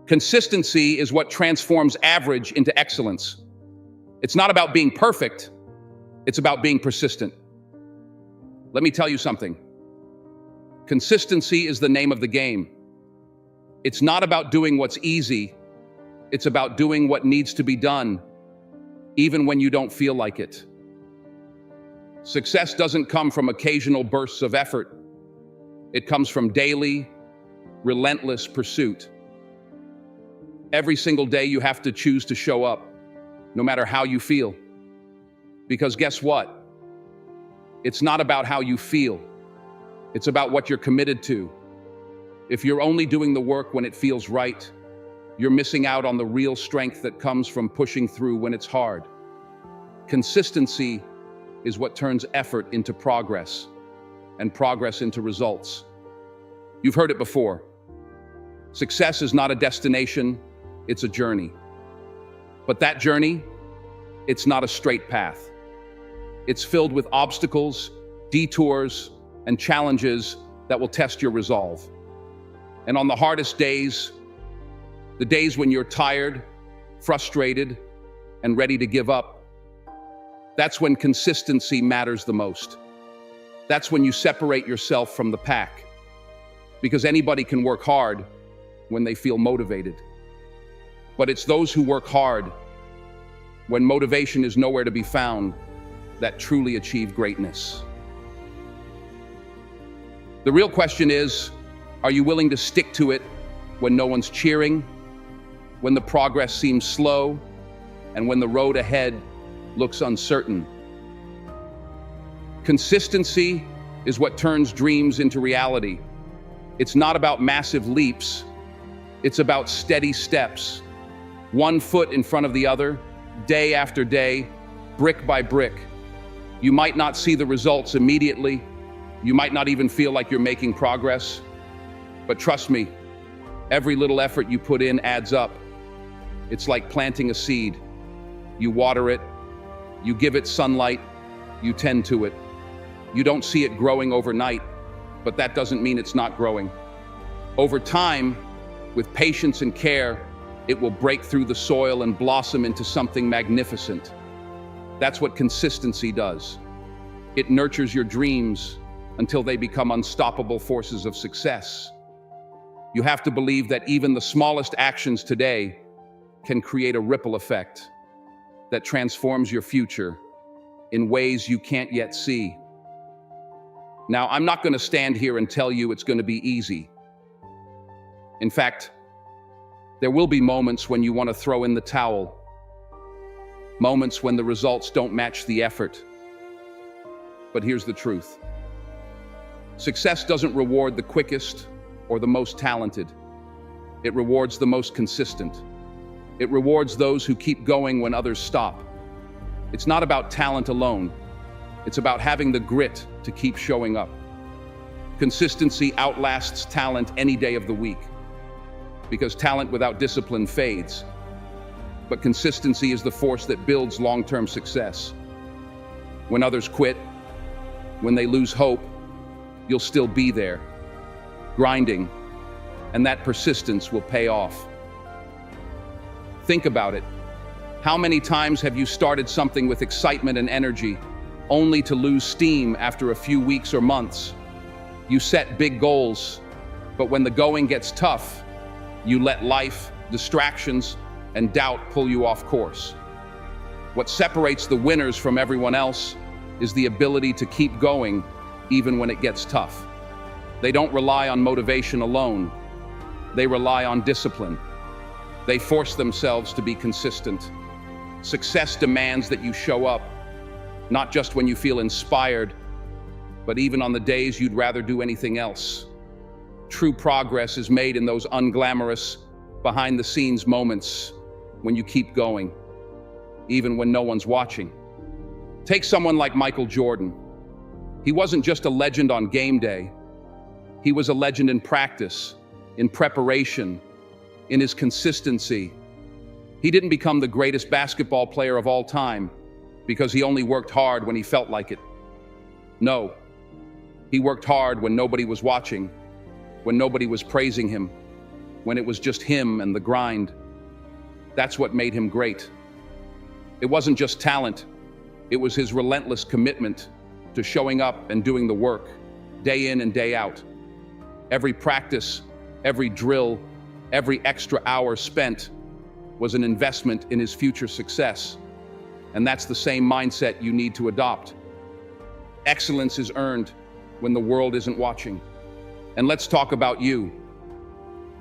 Consistency is what transforms average into excellence. It's not about being perfect, it's about being persistent. Let me tell you something. Consistency is the name of the game. It's not about doing what's easy, it's about doing what needs to be done, even when you don't feel like it. Success doesn't come from occasional bursts of effort. It comes from daily, relentless pursuit. Every single day you have to choose to show up, no matter how you feel. Because guess what? It's not about how you feel. It's about what you're committed to. If you're only doing the work when it feels right, you're missing out on the real strength that comes from pushing through when it's hard. Consistency is what turns effort into progress, and progress into results. You've heard it before. Success is not a destination, it's a journey. But that journey, it's not a straight path. It's filled with obstacles, detours, and challenges that will test your resolve. And on the hardest days, the days when you're tired, frustrated, and ready to give up, that's when consistency matters the most. That's when you separate yourself from the pack. Because anybody can work hard when they feel motivated. But it's those who work hard when motivation is nowhere to be found that truly achieve greatness. The real question is, are you willing to stick to it when no one's cheering, when the progress seems slow, and when the road ahead looks uncertain? Consistency is what turns dreams into reality. It's not about massive leaps, it's about steady steps, one foot in front of the other, day after day, brick by brick. You might not see the results immediately, you might not even feel like you're making progress, but trust me, every little effort you put in adds up. It's like planting a seed. You water it, you give it sunlight, you tend to it. You don't see it growing overnight, but that doesn't mean it's not growing. Over time, with patience and care, it will break through the soil and blossom into something magnificent. That's what consistency does. It nurtures your dreams until they become unstoppable forces of success. You have to believe that even the smallest actions today can create a ripple effect that transforms your future in ways you can't yet see. Now, I'm not going to stand here and tell you it's going to be easy. In fact, there will be moments when you want to throw in the towel, moments when the results don't match the effort. But here's the truth. Success doesn't reward the quickest or the most talented. It rewards the most consistent. It rewards those who keep going when others stop. It's not about talent alone. It's about having the grit to keep showing up. Consistency outlasts talent any day of the week, because talent without discipline fades. But consistency is the force that builds long-term success. When others quit, when they lose hope, you'll still be there, grinding, and that persistence will pay off. Think about it. How many times have you started something with excitement and energy, only to lose steam after a few weeks or months? You set big goals, but when the going gets tough, you let life, distractions, and doubt pull you off course. What separates the winners from everyone else is the ability to keep going even when it gets tough. They don't rely on motivation alone. They rely on discipline. They force themselves to be consistent. Success demands that you show up, not just when you feel inspired, but even on the days you'd rather do anything else. True progress is made in those unglamorous, behind-the-scenes moments when you keep going, even when no one's watching. Take someone like Michael Jordan. He wasn't just a legend on game day. He was a legend in practice, in preparation, in his consistency. He didn't become the greatest basketball player of all time because he only worked hard when he felt like it. No, he worked hard when nobody was watching, when nobody was praising him, when it was just him and the grind. That's what made him great. It wasn't just talent, it was his relentless commitment to showing up and doing the work, day in and day out. Every practice, every drill, every extra hour spent was an investment in his future success. And that's the same mindset you need to adopt. Excellence is earned when the world isn't watching. And let's talk about you.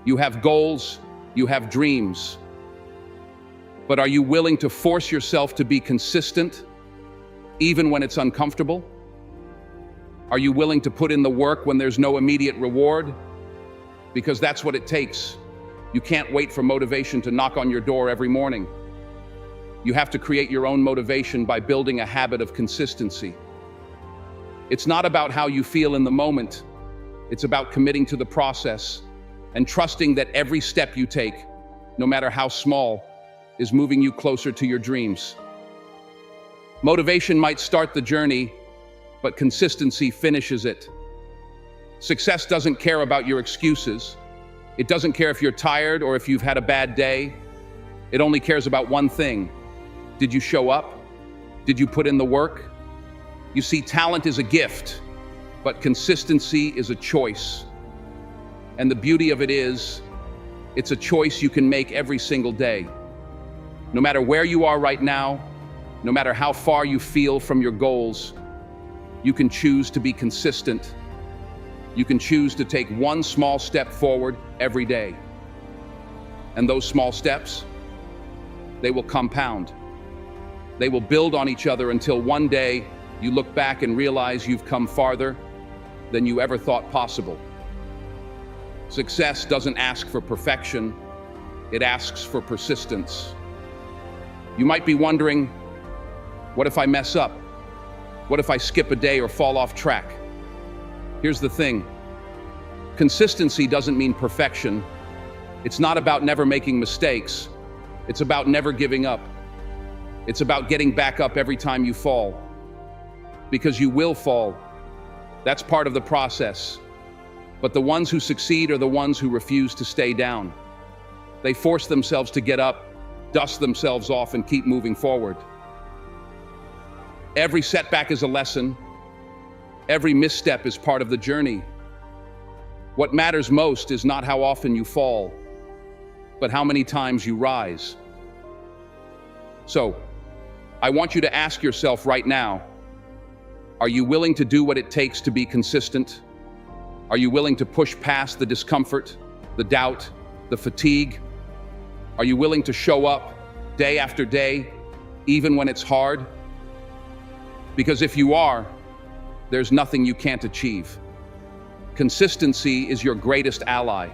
You have goals, you have dreams. But are you willing to force yourself to be consistent, even when it's uncomfortable? Are you willing to put in the work when there's no immediate reward? Because that's what it takes. You can't wait for motivation to knock on your door every morning. You have to create your own motivation by building a habit of consistency. It's not about how you feel in the moment. It's about committing to the process and trusting that every step you take, no matter how small, is moving you closer to your dreams. Motivation might start the journey, but consistency finishes it. Success doesn't care about your excuses. It doesn't care if you're tired or if you've had a bad day. It only cares about one thing. Did you show up? Did you put in the work? You see, talent is a gift, but consistency is a choice. And the beauty of it is, it's a choice you can make every single day. No matter where you are right now, no matter how far you feel from your goals, you can choose to be consistent. You can choose to take one small step forward every day. And those small steps, they will compound. They will build on each other until one day you look back and realize you've come farther than you ever thought possible. Success doesn't ask for perfection, it asks for persistence. You might be wondering, what if I mess up? What if I skip a day or fall off track? Here's the thing. Consistency doesn't mean perfection. It's not about never making mistakes. It's about never giving up. It's about getting back up every time you fall. Because you will fall. That's part of the process. But the ones who succeed are the ones who refuse to stay down. They force themselves to get up, dust themselves off, and keep moving forward. Every setback is a lesson. Every misstep is part of the journey. What matters most is not how often you fall, but how many times you rise. So, I want you to ask yourself right now, are you willing to do what it takes to be consistent? Are you willing to push past the discomfort, the doubt, the fatigue? Are you willing to show up day after day, even when it's hard? Because if you are, there's nothing you can't achieve. Consistency is your greatest ally.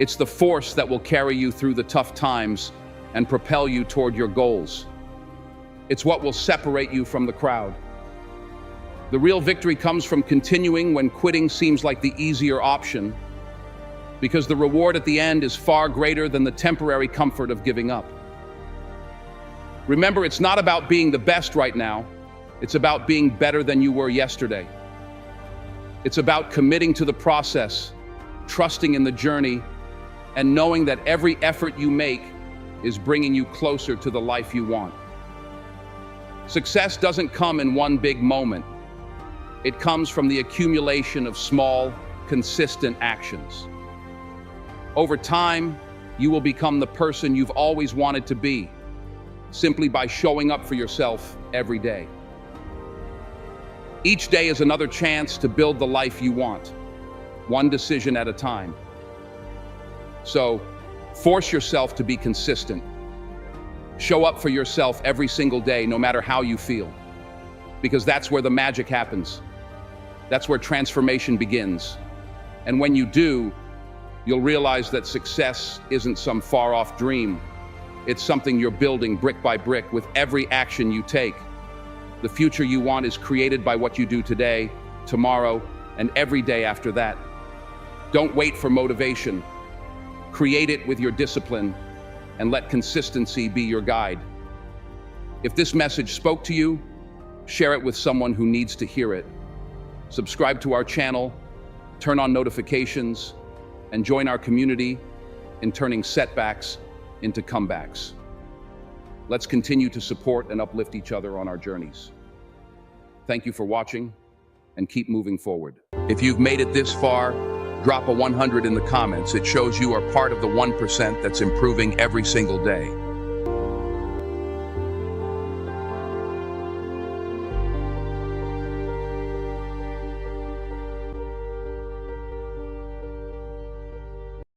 It's the force that will carry you through the tough times and propel you toward your goals. It's what will separate you from the crowd. The real victory comes from continuing when quitting seems like the easier option, because the reward at the end is far greater than the temporary comfort of giving up. Remember, it's not about being the best right now. It's about being better than you were yesterday. It's about committing to the process, trusting in the journey, and knowing that every effort you make is bringing you closer to the life you want. Success doesn't come in one big moment. It comes from the accumulation of small, consistent actions. Over time, you will become the person you've always wanted to be, simply by showing up for yourself every day. Each day is another chance to build the life you want, one decision at a time. So, force yourself to be consistent. Show up for yourself every single day, no matter how you feel. Because that's where the magic happens. That's where transformation begins. And when you do, you'll realize that success isn't some far-off dream. It's something you're building brick by brick with every action you take. The future you want is created by what you do today, tomorrow, and every day after that. Don't wait for motivation. Create it with your discipline, and let consistency be your guide. If this message spoke to you, share it with someone who needs to hear it. Subscribe to our channel, turn on notifications, and join our community in turning setbacks into comebacks. Let's continue to support and uplift each other on our journeys. Thank you for watching, and keep moving forward. If you've made it this far, drop a 100 in the comments. It shows you are part of the 1% that's improving every single day.